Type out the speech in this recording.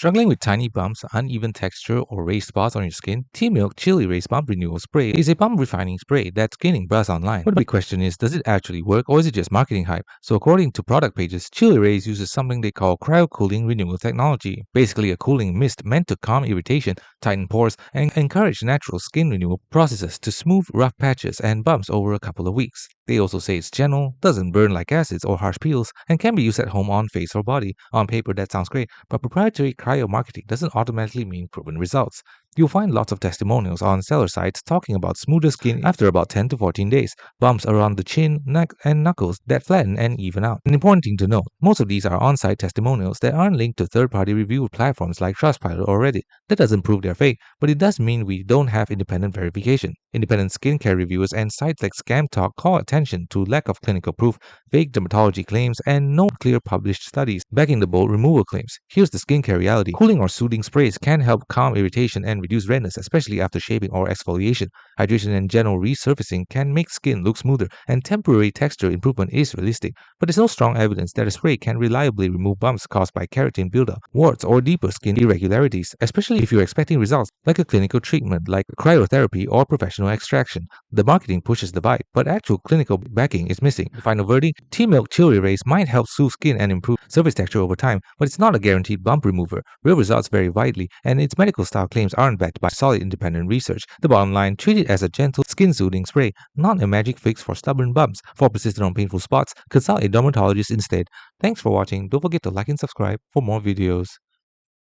Struggling with tiny bumps, uneven texture, or raised spots on your skin? Timilk ChillErase Bump Renewal Spray is a bump refining spray that's gaining buzz online. But the big question is, does it actually work or is it just marketing hype? So according to product pages, ChillErase uses something they call cryo-cooling renewal technology, basically a cooling mist meant to calm irritation, tighten pores, and encourage natural skin renewal processes to smooth rough patches and bumps over a couple of weeks. They also say it's gentle, doesn't burn like acids or harsh peels, and can be used at home on face or body. On paper, that sounds great, but proprietary cryo marketing doesn't automatically mean proven results. You'll find lots of testimonials on seller sites talking about smoother skin after about 10 to 14 days, bumps around the chin, neck, and knuckles that flatten and even out. An important thing to note, most of these are on-site testimonials that aren't linked to third-party review platforms like Trustpilot or Reddit. That doesn't prove they're fake, but it does mean we don't have independent verification. Independent skincare reviewers and sites like Scam Talk call attention to lack of clinical proof, fake dermatology claims, and no clear published studies backing the bold removal claims. Here's the skincare reality. Cooling or soothing sprays can help calm irritation and reduce redness, especially after shaving or exfoliation. Hydration and gentle resurfacing can make skin look smoother, and temporary texture improvement is realistic. But there's no strong evidence that a spray can reliably remove bumps caused by keratin buildup, warts, or deeper skin irregularities, especially if you're expecting results like a clinical treatment like cryotherapy or professional extraction. The marketing pushes the vibe, but actual clinical backing is missing. The final verdict, Timilk ChillErase might help soothe skin and improve surface texture over time, but it's not a guaranteed bump remover. Real results vary widely, and its medical style claims aren't backed by solid independent research. The bottom line, treat it as a gentle skin soothing spray, not a magic fix for stubborn bumps. For persistent or painful spots, consult a dermatologist instead. Thanks for watching. Don't forget to like and subscribe for more videos.